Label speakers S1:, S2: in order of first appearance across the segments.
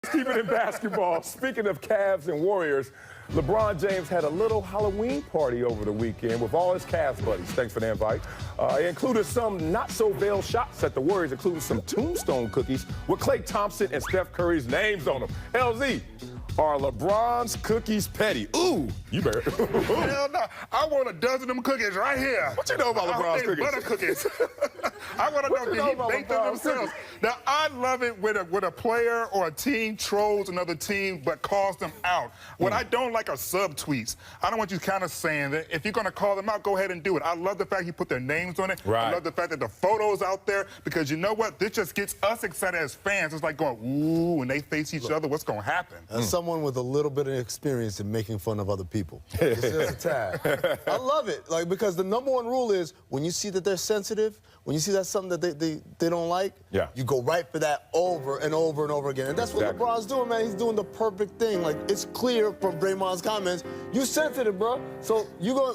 S1: Keep it in basketball. Speaking of Cavs and Warriors, LeBron James had a little Halloween party over the weekend with all his Cavs buddies. Thanks for the invite. It included some not-so-veiled shots at the Warriors, including some tombstone cookies with Klay Thompson and Steph Curry's names on them. LZ, are LeBron's cookies petty? Ooh, you better.
S2: Hell no. I want a dozen of them cookies right here.
S1: What you know about LeBron's cookies?
S2: Butter cookies. I want to know, did he bake them themselves? Now, I love it when a player or a team trolls another team but calls them out. What I don't like are subtweets. I don't want you kind of saying that. If you're going to call them out, go ahead and do it. I love the fact he put their names on it.
S1: Right.
S2: I love the fact that the photo's out there because you know what? This just gets us excited as fans. It's like going, ooh, when they face each other, what's going to happen?
S3: As someone with a little bit of experience in making fun of other people, it's just a tag. I love it, like, because the #1 rule is when you see that they're sensitive, when you see that's something that they don't like, you go right for that over and over and over again. And that's what LeBron's doing, man. He's doing the perfect thing. Like, it's clear from Draymond's comments, you sensitive, bro. So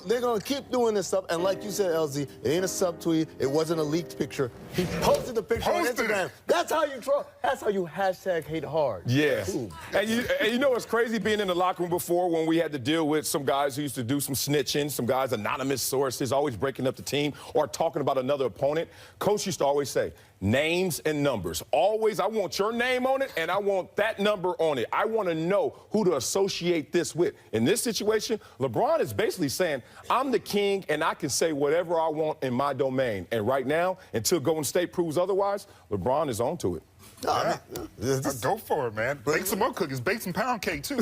S3: they're gonna keep doing this stuff. And like you said, LZ, it ain't a subtweet. It wasn't a leaked picture. He posted the picture on Instagram. That's how you troll. That's how you hashtag hate hard.
S1: Yeah. And you know what's crazy being in the locker room before when we had to deal with some guys who used to do some snitching, some guys, anonymous sources, always breaking up the team or talking about another opponent. Coach used to always say, names and numbers. Always, I want your name on it, and I want that number on it. I want to know who to associate this with. In this situation, LeBron is basically saying, I'm the king, and I can say whatever I want in my domain. And right now, until Golden State proves otherwise, LeBron is on to it.
S2: Go for it, man. Bake some more cookies. Bake some pound cake, too.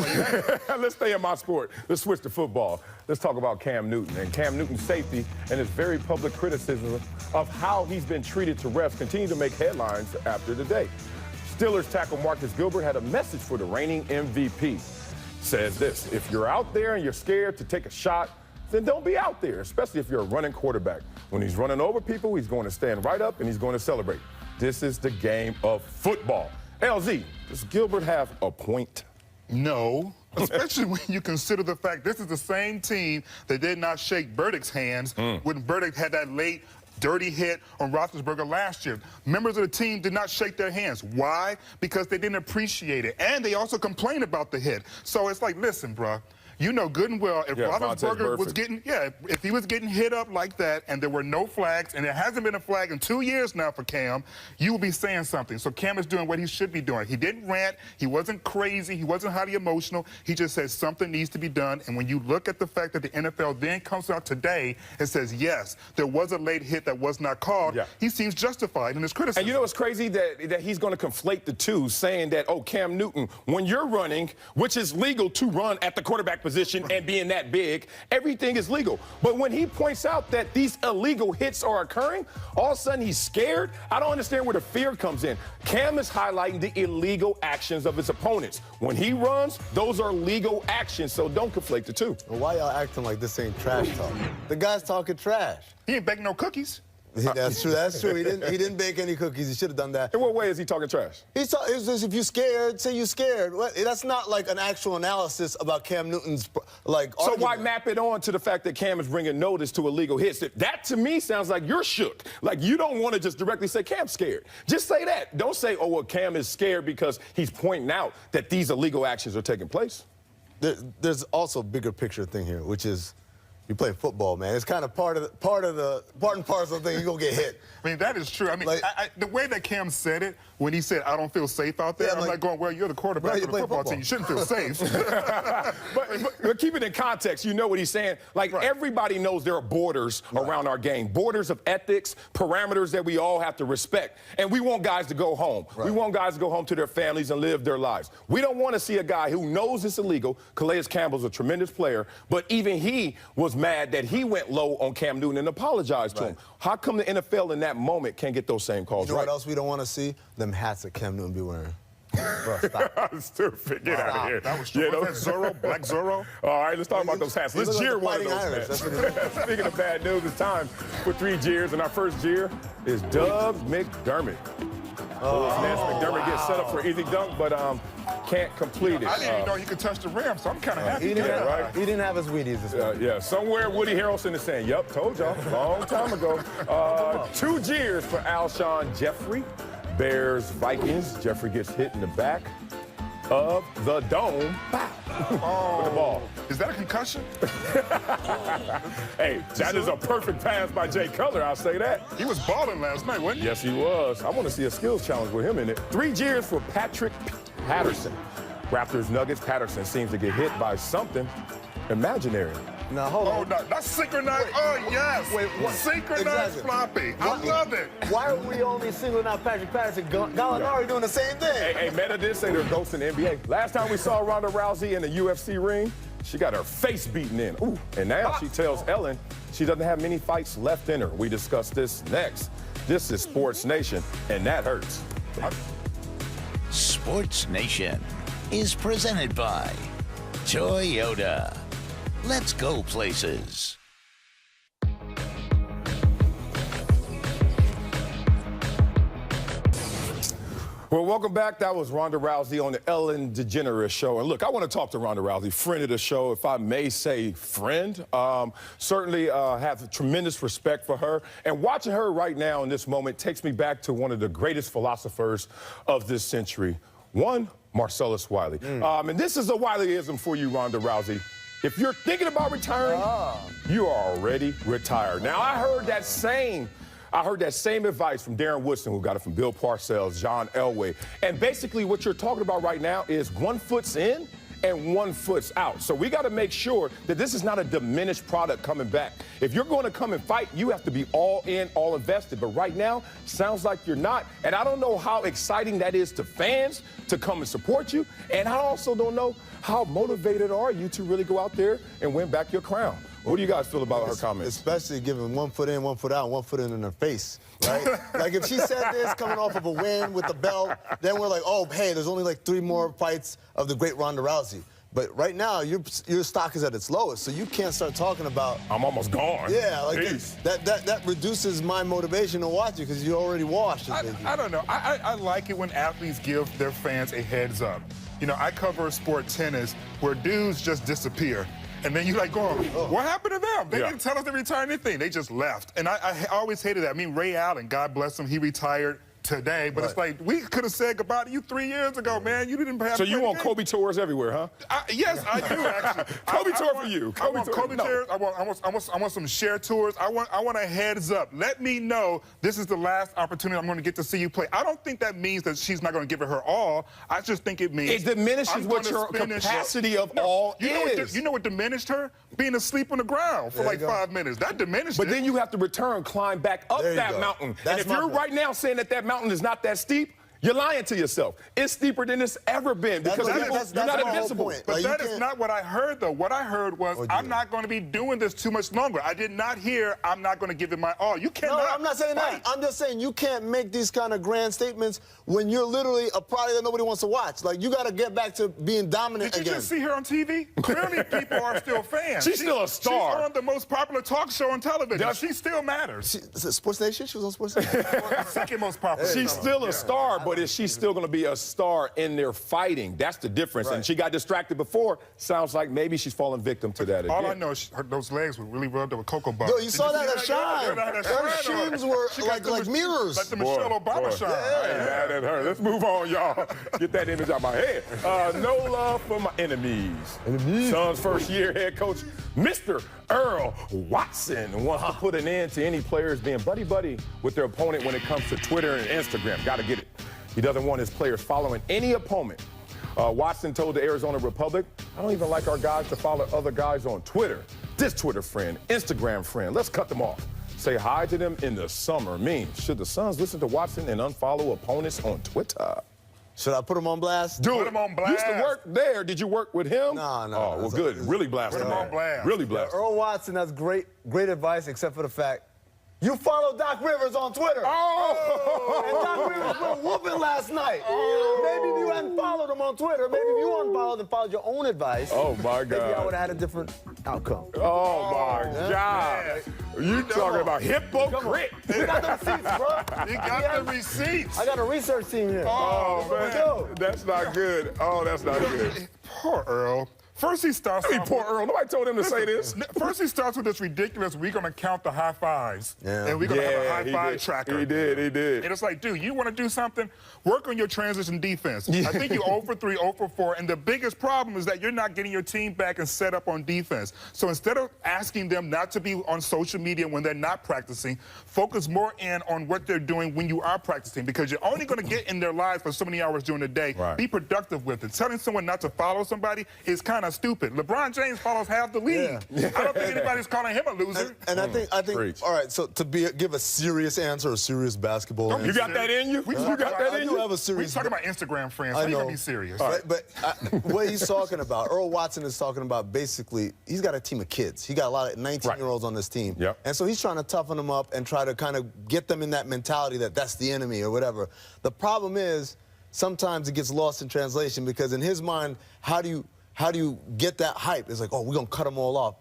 S1: Let's stay in my sport. Let's switch to football. Let's talk about Cam Newton and Cam Newton's safety and his very public criticism of how he's been treated to refs continue to make headlines after the day. Steelers tackle Marcus Gilbert had a message for the reigning MVP. Says this, if you're out there and you're scared to take a shot, then don't be out there, especially if you're a running quarterback. When he's running over people, he's going to stand right up and he's going to celebrate. This is the game of football. LZ, does Gilbert have a point?
S2: No, especially when you consider the fact this is the same team that did not shake Burdick's hands when Burdick had that late dirty hit on Roethlisberger last year. Members of the team did not shake their hands. Why? Because they didn't appreciate it. And they also complained about the hit. So it's like, listen, bruh. You know good and well if Roethlisberger was getting, if he was getting hit up like that and there were no flags, and there hasn't been a flag in 2 years now for Cam, you will be saying something. So Cam is doing what he should be doing. He didn't rant. He wasn't crazy. He wasn't highly emotional. He just said something needs to be done. And when you look at the fact that the NFL then comes out today and says, yes, there was a late hit that was not called, he seems justified in his criticism.
S1: And you know what's crazy? That he's going to conflate the two, saying that, oh, Cam Newton, when you're running, which is legal to run at the quarterback position and being that big, everything is legal. But when he points out that these illegal hits are occurring, all of a sudden he's scared. I don't understand where the fear comes in. Cam is highlighting the illegal actions of his opponents. When he runs, those are legal actions, so don't conflate the two.
S3: Well, why y'all acting like this ain't trash talk? The guy's talking trash.
S2: He ain't baking no cookies.
S3: That's true. That's true. He didn't bake any cookies. He should have done that.
S1: In what way is he talking trash?
S3: It's just if you're scared, say you're scared. That's not like an actual analysis about Cam Newton's argument.
S1: So why map it on to the fact that Cam is bringing notice to illegal hits? That to me sounds like you're shook. Like you don't want to just directly say Cam's scared. Just say that. Don't say, oh, well, Cam is scared because he's pointing out that these illegal actions are taking place.
S3: There's also a bigger picture thing here, which is you play football, man. It's kind of part and parcel thing. You're going to get hit.
S2: I mean, that is true. I mean, like, the way that Cam said it, when he said, I don't feel safe out there, I'm like going, well, you're the quarterback of the football team. You shouldn't feel safe.
S1: but keep it in context. You know what he's saying. Like, everybody knows there are borders around our game. Borders of ethics, parameters that we all have to respect. And we want guys to go home. We want guys to go home to their families and live their lives. We don't want to see a guy who knows it's illegal. Calais Campbell's a tremendous player, but even he was mad that he went low on Cam Newton and apologized to him. How come the NFL in that moment can't get those same calls
S3: You know what else we don't want to see? Them hats that Cam Newton be wearing.
S1: Bro, stop. Stupid. Get out of here.
S2: That was true. Was that Zorro? Black Zorro?
S1: All right, let's talk about those hats. Let's jeer one of those hats. Speaking of bad news, it's time for 3 jeers, and our first jeer is Doug McDermott. McDermott gets set up for easy dunk, but can't complete it.
S2: I didn't even know he could touch the rim, so I'm kind of happy.
S3: He didn't have his Wheaties this morning.
S1: Yeah, somewhere Woody Harrelson is saying, yep, told y'all, long time ago. 2 jeers for Alshon Jeffrey. Bears, Vikings. Jeffrey gets hit in the back. of the dome. Bow. With the ball.
S2: Is that a concussion?
S1: Hey, that is a perfect pass by Jay Cutler, I'll say that.
S2: He was balling last night, wasn't he?
S1: Yes, he was. I want to see a skills challenge with him in it. 3 Jeers for Patrick Patterson. Raptors Nuggets. Patterson seems to get hit by something imaginary.
S3: Now, hold on.
S2: Oh, no, that's synchronized. Oh, yes.
S3: Wait, what?
S2: Synchronized
S3: Exactly.
S2: floppy. I love it.
S3: Why are we only singling out Patrick Patterson? Gallinari doing the same thing.
S1: Hey, Meta did say they're ghosts in the NBA. Last time we saw Ronda Rousey in the UFC ring, she got her face beaten in. Ooh. And now she tells Ellen she doesn't have many fights left in her. We discuss this next. This is Sports Nation, and that hurts.
S4: Sports Nation is presented by Toyota. Let's go places.
S1: Well, welcome back. That was Ronda Rousey on the Ellen DeGeneres show. And look, I want to talk to Ronda Rousey, friend of the show, if I may say friend. Certainly have tremendous respect for her. And watching her right now in this moment takes me back to one of the greatest philosophers of this century. One, Marcellus Wiley. And this is a Wileyism for you, Ronda Rousey. If you're thinking about retiring, you are already retired. Now, I heard that same advice from Darren Woodson, who got it from Bill Parcells, John Elway. And basically what you're talking about right now is 1 foot's in and 1 foot's out. So we got to make sure that this is not a diminished product coming back. If you're going to come and fight, you have to be all in, all invested. But right now, sounds like you're not. And I don't know how exciting that is to fans to come and support you. And I also don't know how motivated are you to really go out there and win back your crown. What do you guys feel about her comments?
S3: Especially giving 1 foot in, 1 foot out, 1 foot in her face, right? Like, if she said this coming off of a win with the belt, then we're like, oh, hey, there's only like 3 more fights of the great Ronda Rousey. But right now, your stock is at its lowest, so you can't start talking about...
S1: I'm almost gone.
S3: Yeah, like that reduces my motivation to watch you because you're already washed.
S2: I don't know. I like it when athletes give their fans a heads up. You know, I cover sport tennis where dudes just disappear. And then you like going, what happened to them? They didn't tell us they retired anything. They just left. And I always hated that. I mean, Ray Allen, God bless him, he retired today. But it's like, we could have said goodbye to you 3 years ago, man. You didn't have...
S1: So you want Kobe tours everywhere, huh?
S2: Yes, I do, actually.
S1: Kobe tour for you.
S2: I want Kobe tours. I want some share tours. I want a heads up. Let me know this is the last opportunity I'm going to get to see you play. I don't think that means that she's not going to give it her all. I just think it means...
S1: It diminishes what your capacity of all is.
S2: You know what diminished her? Being asleep on the ground for like 5 minutes. That diminished it.
S1: But then you have to return, climb back up that mountain. And if you're right now saying that that mountain is not that steep, you're lying to yourself. It's steeper than it's ever been because you're not invincible.
S2: But like, that is not what I heard, though. What I heard was, I'm not going to be doing this too much longer. I did not hear, I'm not going to give it my all. You cannot.
S3: No, I'm not saying that. I'm just saying you can't make these kind of grand statements when you're literally a product that nobody wants to watch. Like, you got to get back to being dominant again.
S2: Did you just see her on TV? Clearly, people are still fans.
S1: She's still a star.
S2: She's on the most popular talk show on television. She still matters.
S3: Sports Nation? She was on Sports Nation?
S2: Second most popular.
S1: She's still a star, but is she still going to be a star in their fighting? That's the difference. And she got distracted before. Sounds like maybe she's falling victim to that again.
S2: All I know is those legs were really rubbed up with cocoa butter.
S3: Yo, you saw that at Shine. Her shoes were like mirrors.
S2: Like the Michelle Obama shine.
S1: I ain't mad at her. Let's move on, y'all. Get that image out my head. No love for my enemies. Suns' first-year head coach, Mr. Earl Watson, wants to put an end to any players being buddy-buddy with their opponent when it comes to Twitter and Instagram. Got to get it. He doesn't want his players following any opponent. Watson told the Arizona Republic, I don't even like our guys to follow other guys on Twitter. This Twitter friend, Instagram friend, let's cut them off. Say hi to them in the summer. Should the Suns listen to Watson and unfollow opponents on Twitter?
S3: Should I put him on blast?
S1: Do it.
S2: Put him on blast.
S1: Used to work there. Did you work with him?
S3: No.
S1: Oh, well, good. Really blast him.
S2: Put him on blast.
S1: Really blast.
S3: Earl Watson, that's great advice, except for the fact you followed Doc Rivers on Twitter.
S1: Oh!
S3: And Doc Rivers went whooping last night. Maybe if you hadn't followed him on Twitter, maybe if you unfollowed and followed your own advice,
S1: oh my God,
S3: maybe I would have had a different outcome.
S1: Oh my God. You talking about hypocrite.
S3: You got the receipts, bro.
S2: You got the receipts.
S3: I got a research team here.
S1: Oh, man. That's not good. Oh, that's not good.
S2: Poor Earl. First he starts
S1: I mean, poor Earl. Nobody told him to say this.
S2: First he starts with this ridiculous, we're going to count the high fives. Yeah. And we're going to have a high five tracker.
S1: He did.
S2: And it's like, dude, you want to do something? Work on your transition defense. I think you're 0 for 3, 0 for 4. And the biggest problem is that you're not getting your team back and set up on defense. So instead of asking them not to be on social media when they're not practicing, focus more in on what they're doing when you are practicing, because you're only going to get in their lives for so many hours during the day. Right. Be productive with it. Telling someone not to follow somebody is kind of stupid. LeBron James follows half the league. Yeah. I don't think anybody's calling him a loser.
S3: And I think, all right, so to give a serious answer, a serious basketball answer.
S1: You got that in you? You got that in you?
S3: I have a serious.
S2: We're talking about Instagram friends. I know. You can be serious.
S3: Right. But what he's talking about, Earl Watson is talking about, basically, he's got a team of kids. He got a lot of 19-year-olds on this team. Yep. And so he's trying to toughen them up and try to kind of get them in that mentality that that's the enemy or whatever. The problem is, sometimes it gets lost in translation, because in his mind, how do you get that hype? It's like, oh, we're going to cut them all off.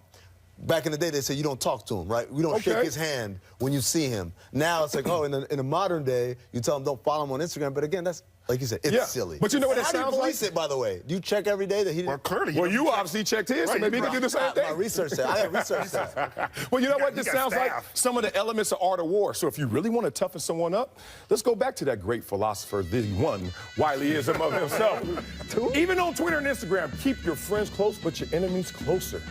S3: Back in the day, they said you don't talk to him, right? We don't shake his hand when you see him. Now it's like, oh, in the modern day, you tell them don't follow him on Instagram. But again, that's, like you said, it's silly.
S1: But you know what it
S3: sounds like? How do you police it, by the way? Do you check every day that he didn't?
S2: Well, clearly.
S1: Well, you obviously checked his, so maybe he can do the same thing.
S3: My research said. I have research that.
S1: Well, you know what? This sounds like some of the elements of art of war. So if you really want to toughen someone up, let's go back to that great philosopher, the one, Wileyism of himself. Even on Twitter and Instagram, keep your friends close, but your enemies closer.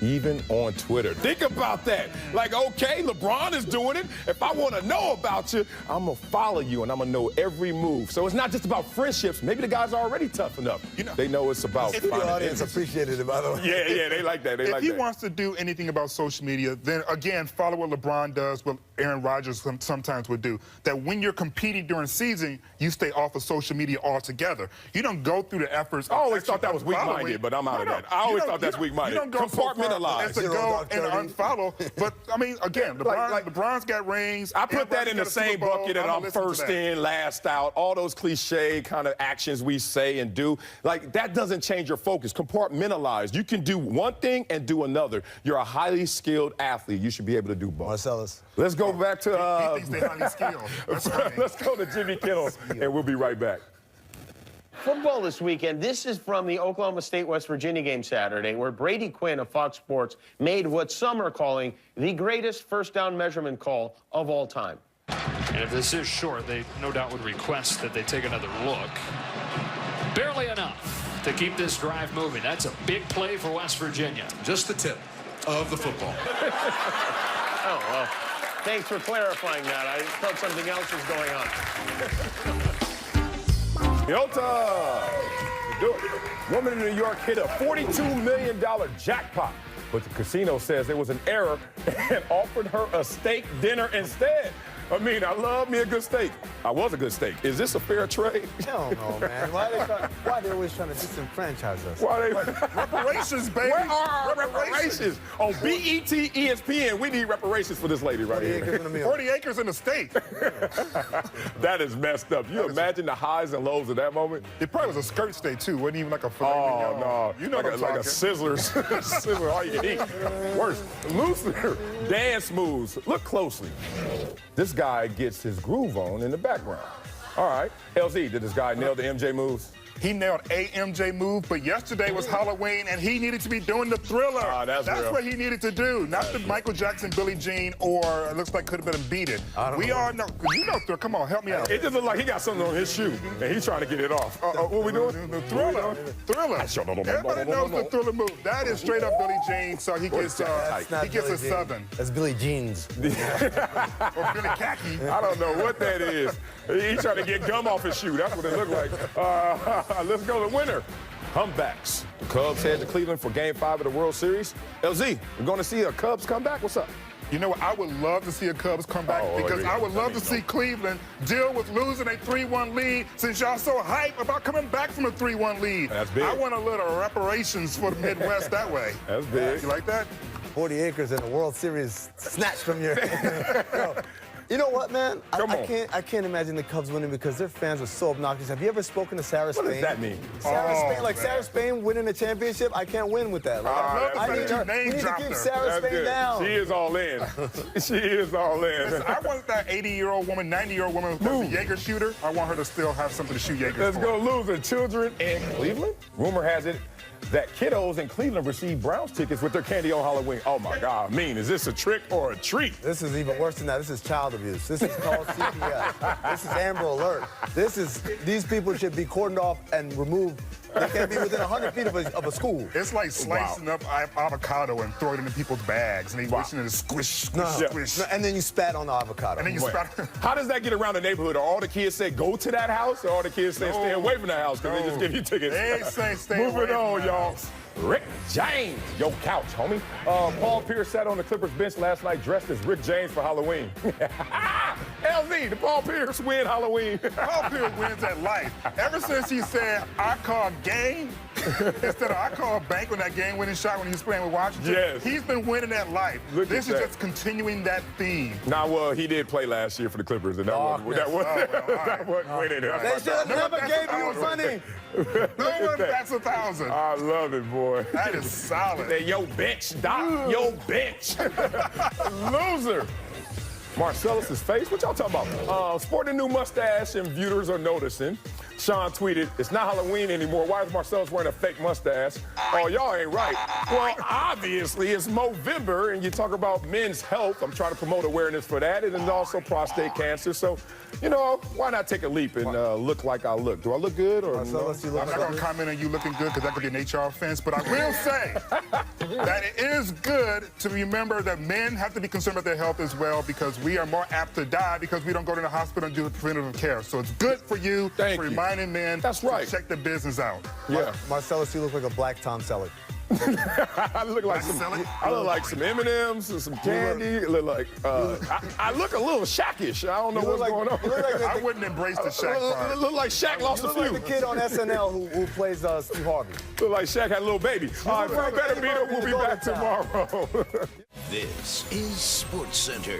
S1: Even on Twitter. Think about that. Like, okay, LeBron is doing it. If I want to know about you, I'm going to follow you and I'm going to know every move. So it's not just about friendships. Maybe the guys are already tough enough. You know, they know it's about
S3: the audience appreciated it, by the way.
S1: Yeah, they like that.
S2: If he wants to do anything about social media, then again, follow what LeBron does, what Aaron Rodgers sometimes would do. That when you're competing during season, you stay off of social media altogether. You don't go through the efforts.
S1: I always thought that was weak-minded, but I'm out of that. I always thought that's weak-minded.
S2: You don't go compartmentalize. It's a go and unfollow. But, I mean, again, LeBron's got rings.
S1: I put that in the same bucket that I'm first in, last out. All those cliche kind of actions we say and do. Like, that doesn't change your focus. Compartmentalize. You can do one thing and do another. You're a highly skilled athlete. You should be able to do both.
S3: Marcellus.
S1: Let's go back to...
S2: he thinks they're highly skilled.
S1: Let's go to Jimmy Kittle, and we'll be right back.
S5: Football this weekend. This is from the Oklahoma State-West Virginia game Saturday, where Brady Quinn of Fox Sports made what some are calling the greatest first down measurement call of all time.
S6: And if this is short, they no doubt would request that they take another look. Barely enough to keep this drive moving. That's a big play for West Virginia.
S7: Just the tip of the football.
S5: Oh, well, thanks for clarifying that. I thought something else was going on.
S1: Yota! Do it. Woman in New York hit a $42 million jackpot, but the casino says there was an error and offered her a steak dinner instead. I mean, I love me a good steak. I was a good steak. Is this a fair trade?
S3: Hell no, man. Why they always trying to disenfranchise us?
S1: Why they...
S2: Reparations, baby.
S1: Where are our reparations? On BET ESPN, we need reparations for this lady right here.
S2: 40 acres in the state.
S1: That is messed up. You imagine the highs and lows of that moment?
S2: It probably was a skirt steak, too. Wasn't even like a filet
S1: mignon. No.
S2: You know
S1: like a Sizzler's. Sizzler, all you can eat. Worse. Looser. Dance moves. Look closely. This guy gets his groove on in the background. All right. LZ, did this guy nail the MJ moves?
S2: He nailed a MJ move, but yesterday was Halloween, and he needed to be doing the Thriller.
S1: That's
S2: what he needed to do, not the Michael Jackson, Billie Jean, or it looks like could have been Beadle. We all know. You know Thriller. Come on, help me out.
S1: It just looks like he got something on his shoe, and he's trying to get it off. What we doing?
S2: The Thriller. Everybody knows the Thriller move. That is straight up Billie Jean, so he gets a 7.
S3: That's Billie Jeans.
S2: Or Billy Khaki.
S1: I don't know what that is. He's trying to get gum off his shoe. That's what it looked like. Let's go to winner. Comebacks. The Cubs head to Cleveland for Game 5 of the World Series. LZ, we're going to see a Cubs comeback? What's up?
S2: You know what? I would love to see a Cubs come back because I would love to see Cleveland deal with losing a 3-1 lead since y'all so hyped about coming back from a 3-1 lead.
S1: That's big.
S2: I want a little reparations for the Midwest that way.
S1: That's big.
S2: You like that?
S3: 40 acres in the World Series snatched from your... You know what, man? I can't imagine the Cubs winning because their fans are so obnoxious. Have you ever spoken to Sarah Spain?
S1: What does that mean?
S3: Sarah Spain winning a championship, I can't win with that.
S2: I need
S3: to keep Sarah Spain down.
S1: She is all in. She is all in.
S2: Listen, I want that 80-year-old woman, 90-year-old woman who's a Jaeger shooter. I want her to still have something to shoot Jaeger
S1: Let's go, loser. Children in Cleveland? Rumor has it that kiddos in Cleveland receive Browns tickets with their candy on Halloween. Oh, my God. Mean, is this a trick or a treat?
S3: This is even worse than that. This is child abuse. This is called CPS. This is Amber Alert. These people should be cordoned off and removed. They can't be within 100 feet of a school.
S2: It's like slicing up avocado and throwing it in people's bags, and they wishing it to squish, squish.
S3: No, and then you spat on the avocado.
S2: And then you spat.
S1: How does that get around the neighborhood? Are all the kids say go to that house, or all the kids say stay away from the house because they just give you tickets?
S2: They say stay away.
S1: Moving on,
S2: from
S1: y'all.
S2: house.
S1: Rick James, your couch, homie. Paul Pierce sat on the Clippers bench last night dressed as Rick James for Halloween. LZ, the Paul Pierce win Halloween.
S2: Paul Pierce wins at life. Ever since he said, I call game, instead of I call bank when that game-winning shot when he was playing with Washington,
S1: yes.
S2: He's been winning at life. This is just continuing that theme.
S1: Nah, well, he did play last year for the Clippers, and that wasn't winning.
S3: They should have never gave you money.
S2: No one bats 1,000.
S1: I love it, boy.
S2: That is solid.
S1: Hey, yo, bench, Doc. Yo, bench. Loser. Marcellus' face? What y'all talking about? Sporting a new mustache and viewers are noticing. Sean tweeted, it's not Halloween anymore. Why is Marcellus wearing a fake mustache? Oh, y'all ain't right. Well, obviously, it's Movember, and you talk about men's health. I'm trying to promote awareness for that, and also prostate cancer. So, you know, why not take a leap and look like I look? Do I look good? Or
S3: Marcellus, you look
S2: I'm not going to comment on you looking good because that could be an HR offense, but I will say that it is good to remember that men have to be concerned about their health as well because we are more apt to die because we don't go to the hospital and do preventative care. So it's good for you
S1: Thank
S2: for
S1: you.
S2: reminding men to check the business out.
S1: Yeah.
S3: Marcellus, you look like a black Tom Selleck.
S1: I look like some M&Ms and some candy. Look like I look a little Shaq-ish. I don't know what's going on.
S2: I wouldn't embrace the Shaq part.
S1: Look like Shaq lost a few.
S3: You look like the kid on SNL who plays Steve Harvey.
S1: Look like Shaq had a little baby. All right, better Beadle. We'll be back tomorrow.
S4: This is SportsCenter.